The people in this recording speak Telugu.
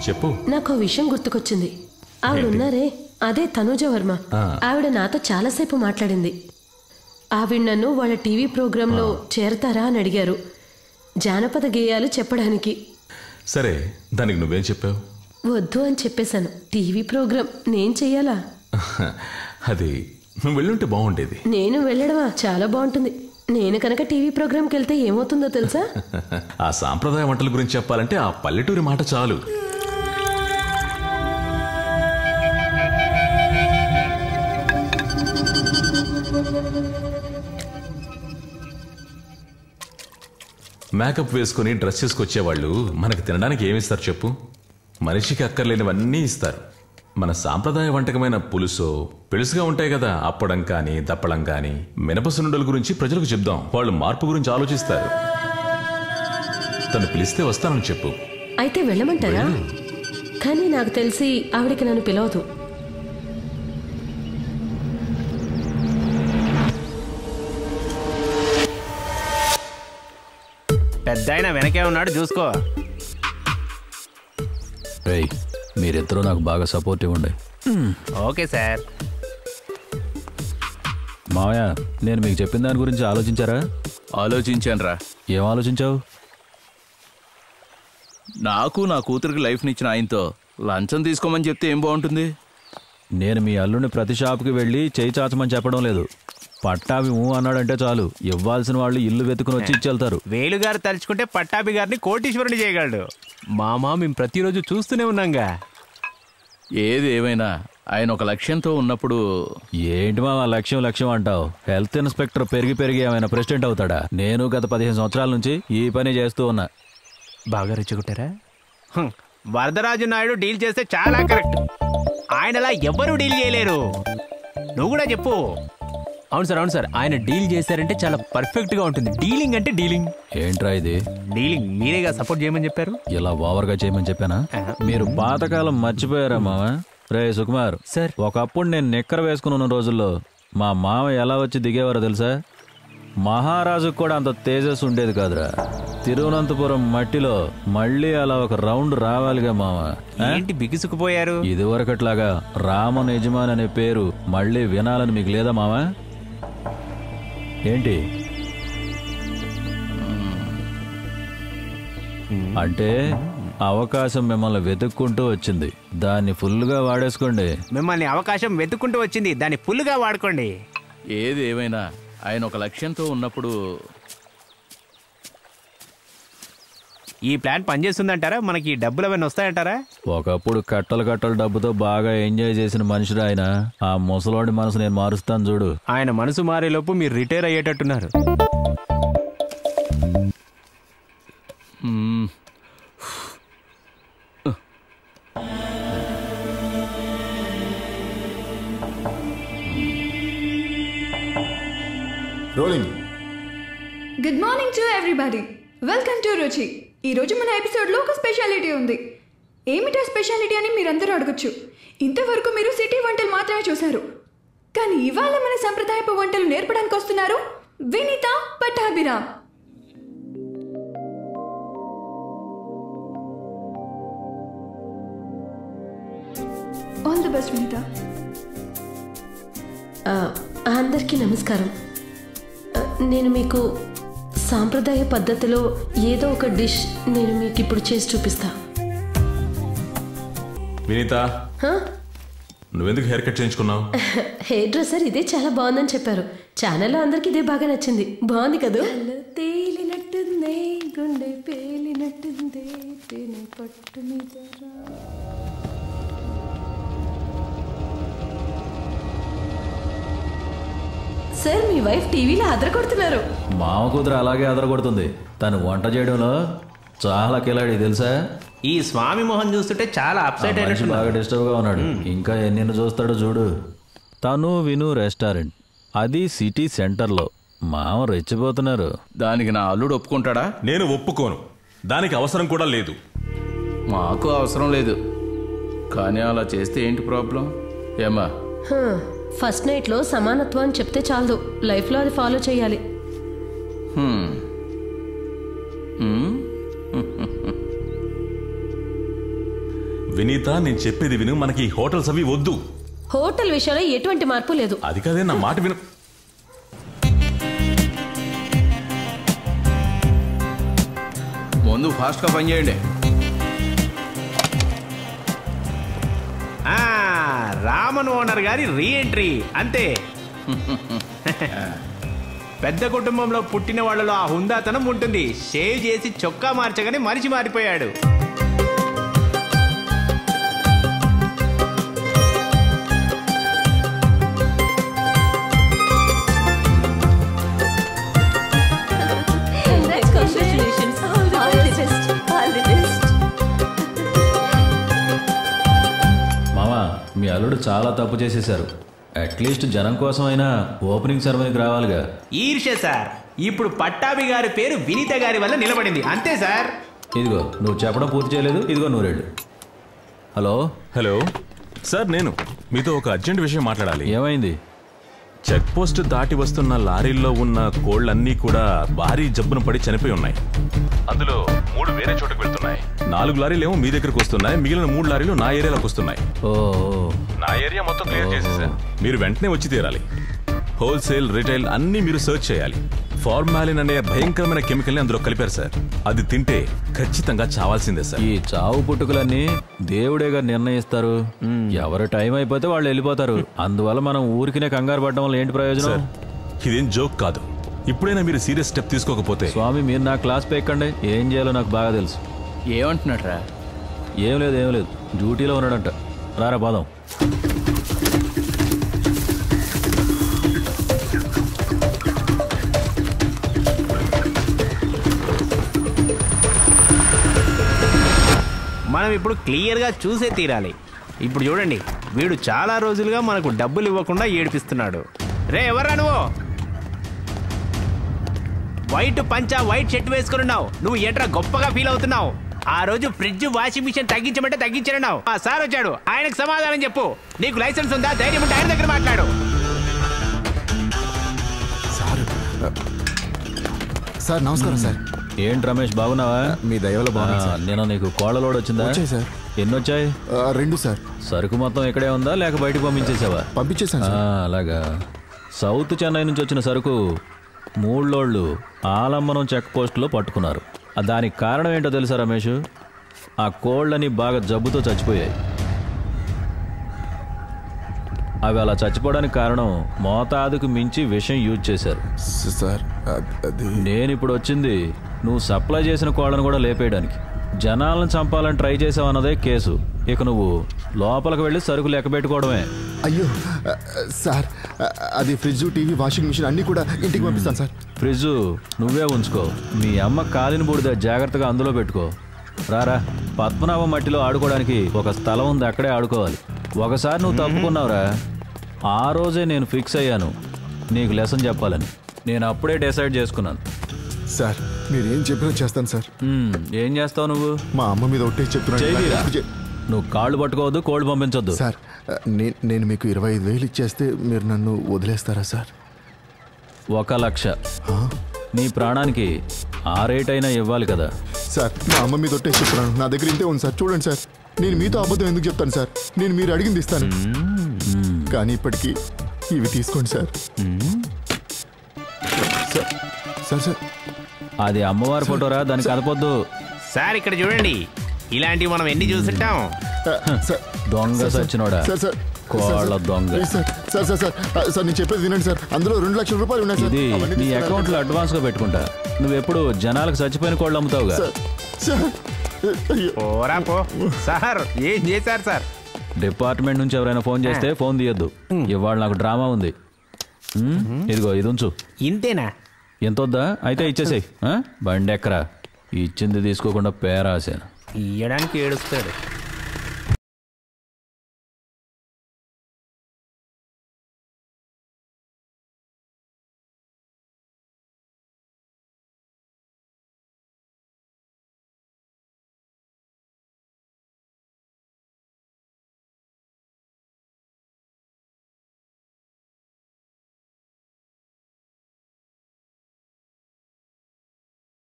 చెప్పు. నాకు విషయం గుర్తుకొచ్చింది. ఆవిడున్నారే, అదే తనూజ వర్మ. ఆవిడ నాతో చాలాసేపు మాట్లాడింది. ఆవిడ నన్ను వాళ్ళ టీవీ ప్రోగ్రాంలో చేరతారా అని అడిగారు, జానపద గేయాలు చెప్పడానికి. సరే, దానికి నువ్వేం చెప్పావు? వద్దు అని చెప్పేశాను. టీవీ ప్రోగ్రాం నేను చెయ్యాలా? అది నువ్వు వెళ్ళుంటే బాగుండేది. నేను వెళ్ళడమా? చాలా బాగుంటుంది. నేను కనుక టీవీ ప్రోగ్రాంకి వెళ్తే ఏమవుతుందో తెలుసా? ఆ సాంప్రదాయ వంటల గురించి చెప్పాలంటే ఆ పల్లెటూరి మాట చాలు. మేకప్ వేసుకుని డ్రెస్ చేసుకొచ్చేవాళ్ళు మనకి తినడానికి ఏమిస్తారు చెప్పు? మనిషికి అక్కర్లేనివన్నీ ఇస్తారు. మన సాంప్రదాయ వంటకమైన పులుసో పెలుసుగా ఉంటాయి కదా, అప్పడం కానీ దప్పడం కానీ. మినపసునుండల గురించి ప్రజలకు చెప్దాం, వాళ్ళు మార్పు గురించి ఆలోచిస్తారు. తను పిలిస్తే వస్తానని చెప్పు. అయితే వెళ్ళమంటారా? కానీ నాకు తెలిసి ఆవిడికి నన్ను పిలవదు. పెద్దాయన వెనకే ఉన్నాడు, చూసుకో. మీరిద్దరూ నాకు బాగా సపోర్టివ్ ఉండే. Okay sir. మావయ్య, నేను మీకు చెప్పిన దాని గురించి ఆలోచించారా? ఆలోచించానురా. ఏం ఆలోచించావు? నాకు నా కూతురికి లైఫ్నిచ్చిన ఆయనతో లంచం తీసుకోమని చెప్తే ఏం బాగుంటుంది? నేను మీ అల్లుడిని ప్రతి షాప్కి వెళ్ళి చేయి చాచమని చెప్పడం లేదు. పట్టాభి అన్నాడంటే చాలు, ఇవ్వాల్సిన వాళ్ళు ఇల్లు వెతుకుని వచ్చి ఇచ్చెళ్తారు. వేలుగారు తలుచుకుంటే పట్టాభి గారిని కోటీశ్వరుని చేయగలడు. మామా, మేము ప్రతిరోజు చూస్తూనే ఉన్నాంగా. ఏది ఏమైనా ఆయన ఒక లక్ష్యంతో ఉన్నప్పుడు. ఏంటి మా లక్ష్యం అంటావు? హెల్త్ ఇన్స్పెక్టర్ పెరిగి ఏమైనా ప్రెసిడెంట్ అవుతాడా? నేను గత 15 సంవత్సరాల నుంచి ఈ పని చేస్తూ ఉన్నా. బాగా రెచ్చగొట్టారా? వరదరాజు నాయుడు డీల్ చేస్తే చాలా కరెక్ట్. ఆయనలా ఎవ్వరూ డీల్ చేయలేరు. నువ్వు కూడా చెప్పు. అవును సార్, ఆయన డీల్ చేశారంటే చాలా పర్ఫెక్ట్ గా ఉంటుంది. డీలింగ్ అంటే డీలింగ్. ఏంట్రా ఇది? డీలింగ్ మీరేగా సపోర్ట్ చేయమని చెప్పారు. ఇలా ఓవర్గా చేయమని చెప్పానా? మీరు పాతకాలం మర్చిపోయారా మామ? రే సుకుమార్ సార్, ఒకప్పుడు నేను నిక్కర వేసుకుని ఉన్న రోజుల్లో మా మామ ఎలా వచ్చి దిగేవారో తెలుసా? మహారాజుకు కూడా అంత తేజస్ ఉండేది కాదురా. తిరువనంతపురం మట్టిలో మళ్ళీ అలా ఒక రౌండ్ రావాలిగా మామ. ఏంటి బిగుసుకుపోయారు? ఇదివరకట్లాగా రామన్ యజమాన్ అనే పేరు మళ్ళీ వినాలని మీకు లేదా మామ? ఏంటి అంటే అవకాశం మిమ్మల్ని వెతుక్కుంటూ వచ్చింది, దాన్ని ఫుల్గా వాడేసుకోండి. మిమ్మల్ని అవకాశం వెతుక్కుంటూ వచ్చింది, దాన్ని ఫుల్గా వాడుకోండి. ఏది ఏమైనా ఆయన ఒక లక్ష్యంతో ఉన్నప్పుడు. ఈ ప్లాన్ పనిచేస్తుందంటారా? మనకి డబ్బులు అవన్నీ వస్తాయంటారా? ఒకప్పుడు కట్టలు డబ్బుతో బాగా ఎంజాయ్ చేసిన మనుషుడు ఆయన. ఆ ముసలోడి మనసు నేను మారుస్తాను చూడు. ఆయన మనసు మారేలోపు మీరు రిటైర్ అయ్యేటట్టున్నారు. Good morning to everybody. Welcome to Ruchi. ఈరోజు మన ఎపిసోడ్లో ఒక స్పెషాలిటీ ఉంది. ఏమిటా స్పెషాలిటీ అని మీరందరూ అడగచ్చు. ఇంతవరకు మీరు సిటీ వంటలు మాత్రమే చూశారు, కానీ ఇవాళ మన సంప్రదాయపు వంటలు నేర్పడానికి వస్తున్నారు Vineetha Pattabhiram. All the best Vineetha. అందరికీ నమస్కారం. నేను మీకు సాంప్రదాయ పద్ధతిలో ఏదో ఒక డిష్ నేను మీకు ఇప్పుడు చేసి చూపిస్తా. వినీత, నువ్వెందుకు హెయిర్ కట్ చేయించుకున్నావు? హెయిర్ డ్రెస్సర్ ఇదే చాలా బాగుందని చెప్పారు. ఛానల్లో అందరికి ఇదే బాగా నచ్చింది. బాగుంది కదా? తేలినట్టుందే గుండె పేలినట్టుందే పట్టు మీద. సార్, మీ వైఫ్ టీవీలో అదరగొడుతున్నారు. మామ కూతురు అలాగే అదరగొడుతుంది. తను వంట చేయడంలో చాలా కిలాడి తెలుసా? ఈ స్వామి మోహన్ చూస్తుంటే చాలా అప్సెట్ అయినట్టు, బాగా డిస్టర్బ్ గా ఉన్నాడు. ఇంకా ఎన్ని చూస్తాడో చూడు. తను విను రెస్టారెంట్, అది సిటీ సెంటర్లో. మామ రెచ్చిపోతున్నారు. దానికి నా అల్లుడు ఒప్పుకుంటాడా? నేను ఒప్పుకోను. దానికి అవసరం కూడా లేదు. మాకు అవసరం లేదు, కానీ అలా చేస్తే ఏంటి ప్రాబ్లం? ఏమా, ఫస్ట్ నైట్లో సమానత్వం అని చెప్తే చాలదు, లైఫ్లో అది ఫాలో చేయాలి. వినీత, నేను చెప్పేది విను. మనకి ఈ హోటల్స్ అవి వద్దు. హోటల్ విషయంలో ఎటువంటి మార్పు లేదు. అది కాదే, నా మాట విను. ముందు ఫాస్ట్గా పని చేయండి. రామన్ ఓనర్ గారి రీఎంట్రీ అంతే. పెద్ద కుటుంబంలో పుట్టిన వాళ్ళలో ఆ హుందాతనం ఉంటుంది. షేవ్ చేసి చొక్కా మార్చగానే మనిషి మారిపోయాడు. మామా, మీ అల్లుడు చాలా తప్పు చేసేశారు. అట్లీస్ట్ జనం కోసం అయినా ఓపెనింగ్ సెరమనీకి రావాలిగా. ఈర్ష్య సార్. ఇప్పుడు పట్టాభి గారి పేరు వినీత గారి వల్ల నిలబడింది అంతే సార్. ఇదిగో నువ్వు చెప్పడం పూర్తి చేయలేదు. ఇదిగో నూరేళ్ళు. హలో హలో సార్, నేను మీతో ఒక అర్జెంట్ విషయం మాట్లాడాలి. ఏమైంది? చెక్ పోస్ట్ దాటి వస్తున్న లారీల్లో ఉన్న కోళ్లన్నీ కూడా భారీ జబ్బున పడి చనిపోయి ఉన్నాయి. అందులో 3 వేరే చోటుకు వెళ్తున్నాయి. 4 లారీలేమో మీ దగ్గరకు వస్తున్నాయి. మిగిలిన 3 లారీలు నా ఏరియాలోకి వస్తున్నాయి. నా ఏరియా మొత్తం క్లియర్ చేసేసాను. మీరు వెంటనే వచ్చి తీరాలి. హోల్సేల్, రిటైల్ అన్నీ మీరు సర్చ్ చేయాలి. ఫార్మాలిన్ అనే భయంకరమైన కెమికల్ని అందులో కలిపారు సార్. అది తింటే ఖచ్చితంగా చావాల్సిందే సార్. ఈ చావు పుట్టుకలన్నీ దేవుడేగా నిర్ణయిస్తారు. ఎవరి టైం అయిపోతే వాళ్ళు వెళ్ళిపోతారు. అందువల్ల మనం ఊరికినే కంగారు పడడం వల్ల ఏంటి ప్రయోజనం? ఇదేం జోక్ కాదు. ఇప్పుడైనా మీరు సీరియస్ స్టెప్ తీసుకోకపోతే. స్వామి, మీరు నా క్లాస్ పెక్కండి. ఏం చేయాలో నాకు బాగా తెలుసు. ఏమంటున్నాడ్రా? ఏం లేదు. డ్యూటీలో ఉన్నాడంట. రారా పోదాం. మనం ఇప్పుడు క్లియర్గా చూసే తీరాలి. ఇప్పుడు చూడండి, వీడు చాలా రోజులుగా మనకు డబ్బులు ఇవ్వకుండా ఏడిపిస్తున్నాడు. రే ఎవర్రా నువ్వు? వైట్ పంచా, వైట్ షర్ట్ వేసుకున్నావు. నువ్వు ఏంట్రా గొప్పగా ఫీల్ అవుతున్నావు? ఆ రోజు ఫ్రిడ్జ్, వాషింగ్ మిషన్ తగ్గించమంటే తగ్గించన్నావు. ఆ సార్ వచ్చాడు, ఆయనకు సమాధానం చెప్పు. నీకు లైసెన్స్ ఉందా? ధైర్యం ఉంటే ఆయన దగ్గర మాట్లాడు. సార్ నమస్కారం సార్. ఏంటి రమేష్, బాగున్నావా? మీ దయవల్ల బాగున్నా. నేను నీకు కోళ్ళలోడు వచ్చిందా? వచ్చాయి సార్. ఎన్ని వచ్చాయి? 2 సార్. సరుకు మొత్తం ఇక్కడే ఉందా లేక బయటకు పంపించేసావా? పంపించేసాను సార్. అలాగా. సౌత్ చెన్నై నుంచి వచ్చిన సరుకు 3 లోడ్లు ఆలంబనం చెక్ పోస్టులో పట్టుకున్నారు. దానికి కారణం ఏంటో తెలుసా రమేష్? ఆ కోళ్ళని బాగా జబ్బుతో చచ్చిపోయాయి. అవి అలా చచ్చిపోవడానికి కారణం మోతాదుకు మించి విషం యూజ్ చేశారు సార్. నేను ఇప్పుడు వచ్చింది నువ్వు సప్లై చేసిన కోళ్ళను కూడా లేపేయడానికి. జనాలను చంపాలని ట్రై చేసావు అన్నదే కేసు. ఇక నువ్వు లోపలికి వెళ్ళి సరుకు లెక్క పెట్టుకోవడమే. అయ్యో సార్, అది ఫ్రిడ్జ్, టీవీ, వాషింగ్ మిషన్ అన్నీ కూడా ఇంటికి పంపిస్తాను సార్. ఫ్రిడ్జ్ నువ్వే ఉంచుకో. మీ అమ్మ కాలిన బూడిద జాగ్రత్తగా అందులో పెట్టుకో. రారా, పద్మనాభం మట్టిలో ఆడుకోవడానికి ఒక స్థలం ఉంది, అక్కడే ఆడుకోవాలి. ఒకసారి నువ్వు తప్పుకున్నావురా, ఆ రోజే నేను ఫిక్స్ అయ్యాను నీకు లెసన్ చెప్పాలని. నేను అప్పుడే డిసైడ్ చేసుకున్నాను. సార్ మీరు ఏం చెప్పినా చేస్తాను సార్. ఏం చేస్తావు నువ్వు? మా అమ్మ మీద ఒకటే చెప్తున్నాను. నువ్వు కాళ్ళు పట్టుకోవద్దు, కోళ్ళు పంపించొద్దు. సార్ నేను మీకు 25,000 ఇచ్చేస్తే మీరు నన్ను వదిలేస్తారా సార్? 1,00,000. నీ ప్రాణానికి ఆ రేట్ అయినా ఇవ్వాలి కదా సార్. మా అమ్మ మీద ఒకటే చెప్తున్నాను. నా దగ్గర ఇంతే ఉంది సార్. చూడండి సార్, నేను మీతో అబద్ధం ఎందుకు చెప్తాను సార్? నేను మీరు అడిగింది ఇస్తాను. కానీ ఇప్పటికీ ఇవి తీసుకోండి సార్. సార్ సార్ అది అమ్మవారి ఫోటోరా, దానికి కదపొద్దు. సార్ ఇక్కడ చూడండి, ఇలాంటివి మనం ఎన్ని చూసుంటాం. దొంగ సచ్చినోడా, కోళ్ళ దొంగ. Sir sir sir sir sir నేను చెప్పేది వినండి సార్. అందులో 2 లక్షల రూపాయలు ఉన్నాయి సార్. ఇది నీ అకౌంట్లో అడ్వాన్స్ గా పెట్టుకుంటా. నువ్వెప్పుడు జనాలకు చచ్చిపోయిన కోళ్ళు అమ్ముతావుగా. సార్ ఏం చేశారు సార్? డిపార్ట్మెంట్ నుంచి ఎవరైనా ఫోన్ చేస్తే ఫోన్ తీయద్దు. ఇవాళ నాకు డ్రామా ఉంది. ఇదిగో ఇది ఉంచు. ఇంతేనా? ఎంతొద్దా? అయితే ఇచ్చేసేయ్. బండి ఎక్కరా, ఇచ్చింది తీసుకోకుండా పేరాసాను. ఇయ్యడానికి ఏడుస్తాడు.